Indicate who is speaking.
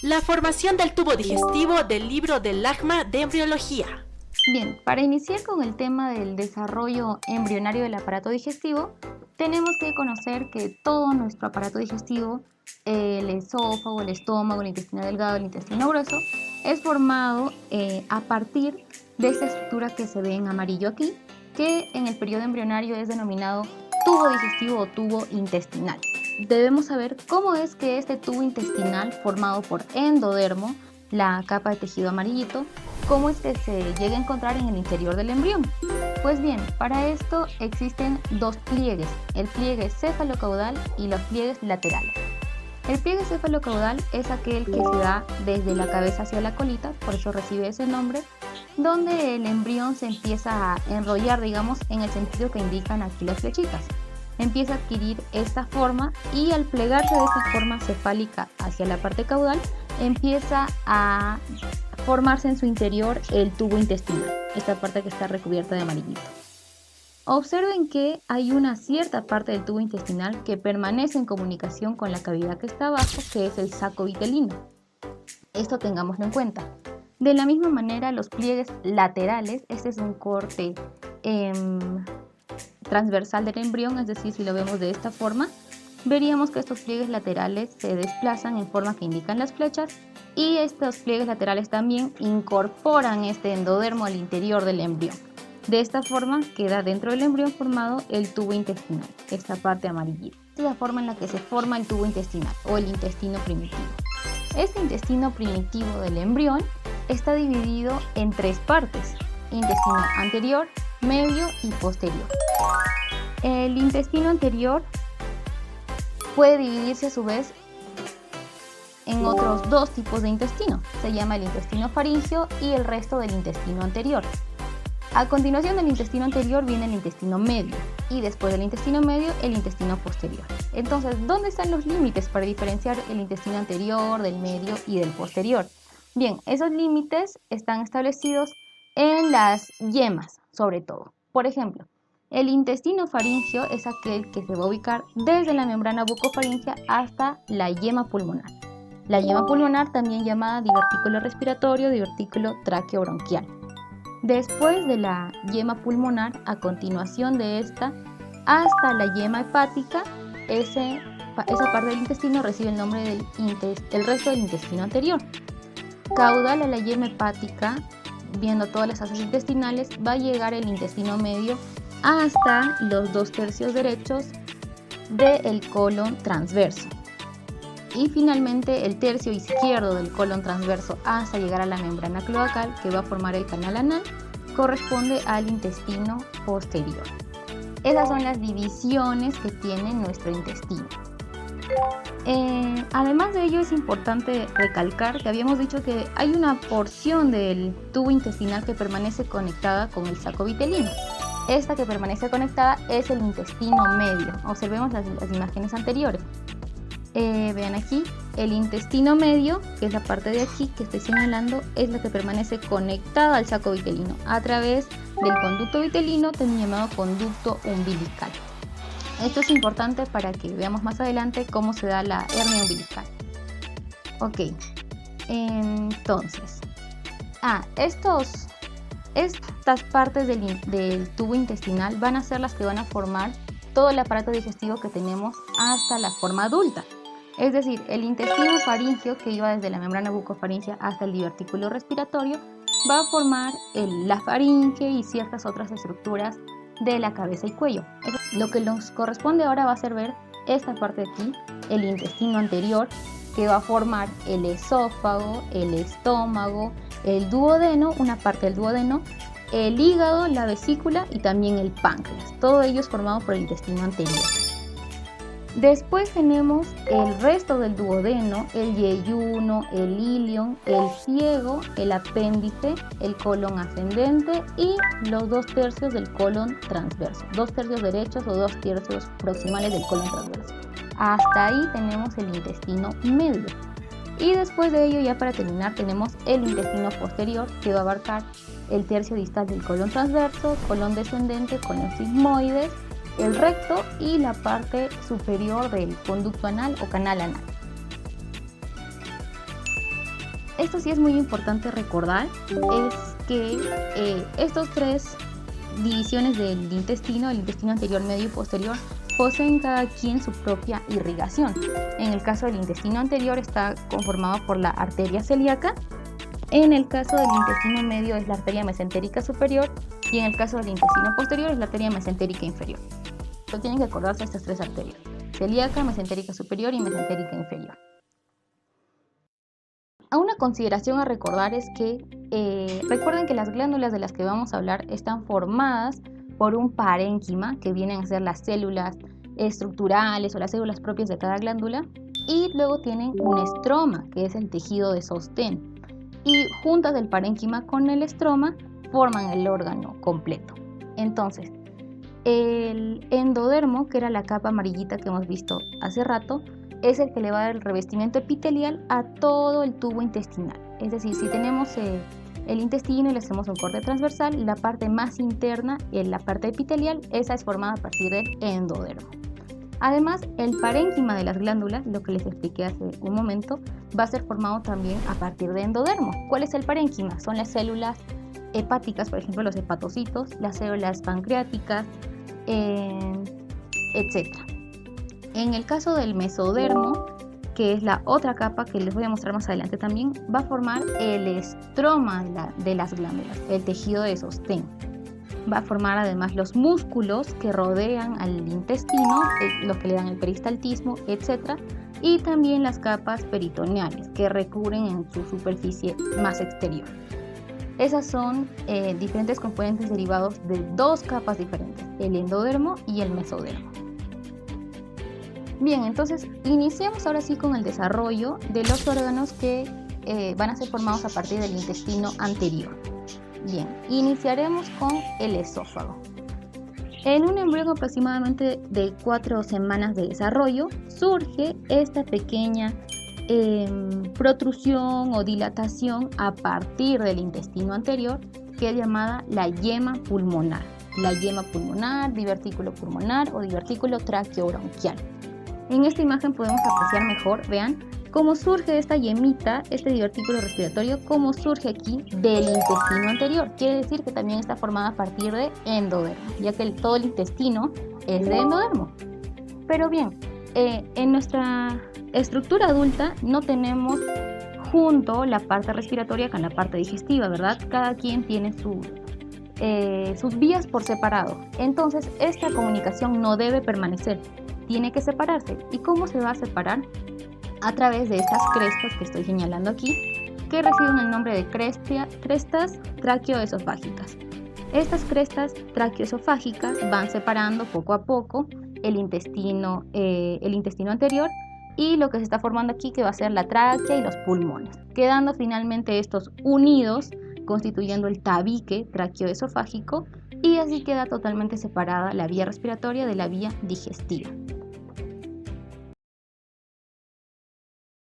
Speaker 1: La formación del tubo digestivo del libro del Lagma de embriología.
Speaker 2: Bien, para iniciar con el tema del desarrollo embrionario del aparato digestivo, tenemos que conocer que todo nuestro aparato digestivo, el esófago, el estómago, el intestino delgado, el intestino grueso, es formado a partir de esta estructura que se ve en amarillo aquí, que en el periodo embrionario es denominado tubo digestivo o tubo intestinal. Debemos saber cómo es que este tubo intestinal, formado por endodermo, la capa de tejido amarillito, cómo es que se llega a encontrar en el interior del embrión. Pues bien, para esto existen dos pliegues, el pliegue cefalocaudal y los pliegues laterales. El pliegue cefalocaudal es aquel que se da desde la cabeza hacia la colita, por eso recibe ese nombre, donde el embrión se empieza a enrollar, digamos, en el sentido que indican aquí las flechitas. Empieza a adquirir esta forma y al plegarse de esta forma cefálica hacia la parte caudal, empieza a formarse en su interior el tubo intestinal, esta parte que está recubierta de amarillito. Observen que hay una cierta parte del tubo intestinal que permanece en comunicación con la cavidad que está abajo, que es el saco vitelino. Esto tengámoslo en cuenta. De la misma manera, los pliegues laterales, este es un corte transversal del embrión, es decir, si lo vemos de esta forma, veríamos que estos pliegues laterales se desplazan en forma que indican las flechas y estos pliegues laterales también incorporan este endodermo al interior del embrión. De esta forma queda dentro del embrión formado el tubo intestinal, esta parte amarillita. Esta es la forma en la que se forma el tubo intestinal o el intestino primitivo. Este intestino primitivo del embrión está dividido en tres partes: intestino anterior, medio y posterior. El intestino anterior puede dividirse a su vez en otros dos tipos de intestino. Se llama el intestino faríngeo y el resto del intestino anterior. A continuación del intestino anterior viene el intestino medio y después del intestino medio el intestino posterior. Entonces, ¿dónde están los límites para diferenciar el intestino anterior, del medio y del posterior? Bien, esos límites están establecidos en las yemas, sobre todo. Por ejemplo, el intestino faríngeo es aquel que se va a ubicar desde la membrana bucofaríngea hasta la yema pulmonar. La yema pulmonar, también llamada divertículo respiratorio, divertículo tráqueo-bronquial. Después de la yema pulmonar, a continuación de esta, hasta la yema hepática, esa parte del intestino recibe el nombre del resto del intestino anterior. Caudal a la yema hepática, viendo todas las asas intestinales, va a llegar el intestino medio hasta los 2/3 derechos del colon transverso. Y finalmente el tercio izquierdo del colon transverso hasta llegar a la membrana cloacal, que va a formar el canal anal, corresponde al intestino posterior. Esas son las divisiones que tiene nuestro intestino. Además de ello, es importante recalcar que habíamos dicho que hay una porción del tubo intestinal que permanece conectada con el saco vitelino. Esta que permanece conectada es el intestino medio. Observemos las imágenes anteriores. Vean aquí, el intestino medio, que es la parte de aquí que estoy señalando, es la que permanece conectada al saco vitelino a través del conducto vitelino, también llamado conducto umbilical. Esto es importante para que veamos más adelante cómo se da la hernia umbilical. Ok, entonces, estas partes del tubo intestinal van a ser las que van a formar todo el aparato digestivo que tenemos hasta la forma adulta. Es decir, el intestino faríngeo, que iba desde la membrana bucofaríngea hasta el divertículo respiratorio, va a formar la faringe y ciertas otras estructuras de la cabeza y cuello. Lo que nos corresponde ahora va a ser ver esta parte de aquí, el intestino anterior, que va a formar el esófago, el estómago, el duodeno, una parte del duodeno, el hígado, la vesícula y también el páncreas. Todo ello es formado por el intestino anterior. Después tenemos el resto del duodeno, el yeyuno, el ilion, el ciego, el apéndice, el colon ascendente y los 2/3 del colon transverso. 2/3 derechos o 2/3 proximales del colon transverso. Hasta ahí tenemos el intestino medio. Y después de ello, ya para terminar, tenemos el intestino posterior, que va a abarcar el tercio distal del colon transverso, colon descendente, colon sigmoides, el recto y la parte superior del conducto anal o canal anal. esto sí es muy importante recordar, es que estos tres divisiones del intestino, el intestino anterior, medio y posterior, poseen cada quien su propia irrigación. En el caso del intestino anterior está conformado por la arteria celíaca, en el caso del intestino medio es la arteria mesentérica superior y en el caso del intestino posterior es la arteria mesentérica inferior. Entonces tienen que acordarse de estas tres arterias: celíaca, mesentérica superior y mesentérica inferior. Una consideración a recordar es que recuerden que las glándulas de las que vamos a hablar están formadas por un parénquima, que vienen a ser las células estructurales o las células propias de cada glándula, y luego tienen un estroma, que es el tejido de sostén, y juntas del parénquima con el estroma forman el órgano completo. Entonces, el endodermo, que era la capa amarillita que hemos visto hace rato, es el que le va a dar el revestimiento epitelial a todo el tubo intestinal. Es decir, si tenemos el intestino y le hacemos un corte transversal, la parte más interna, la parte epitelial, esa es formada a partir del endodermo. Además, el parénquima de las glándulas, lo que les expliqué hace un momento, va a ser formado también a partir de endodermo. ¿Cuál es el parénquima? Son las células hepáticas, por ejemplo los hepatocitos, las células pancreáticas, etc. En el caso del mesodermo, que es la otra capa que les voy a mostrar más adelante también, va a formar el estroma de las glándulas, el tejido de sostén. Va a formar además los músculos que rodean al intestino, los que le dan el peristaltismo, etc. Y también las capas peritoneales que recubren en su superficie más exterior. Esas son diferentes componentes derivados de dos capas diferentes, el endodermo y el mesodermo. Bien, entonces iniciamos ahora sí con el desarrollo de los órganos que van a ser formados a partir del intestino anterior. Bien, iniciaremos con el esófago. En un embrión aproximadamente de 4 semanas de desarrollo surge esta pequeña protrusión o dilatación a partir del intestino anterior, que es llamada la yema pulmonar. La yema pulmonar, divertículo pulmonar o divertículo traqueobronquial. En esta imagen podemos apreciar mejor, vean, cómo surge esta yemita, este divertículo respiratorio, cómo surge aquí del intestino anterior. Quiere decir que también está formada a partir de endodermo, ya que todo el intestino es de endodermo. Pero bien, en nuestra estructura adulta no tenemos junto la parte respiratoria con la parte digestiva, ¿verdad? Cada quien tiene sus vías por separado. Entonces, esta comunicación no debe permanecer, tiene que separarse. ¿Y cómo se va a separar? A través de estas crestas que estoy señalando aquí, que reciben el nombre de crestas traqueoesofágicas. Estas crestas traqueoesofágicas van separando poco a poco el intestino anterior y lo que se está formando aquí, que va a ser la tráquea y los pulmones, quedando finalmente estos unidos constituyendo el tabique traqueoesofágico, y así queda totalmente separada la vía respiratoria de la vía digestiva.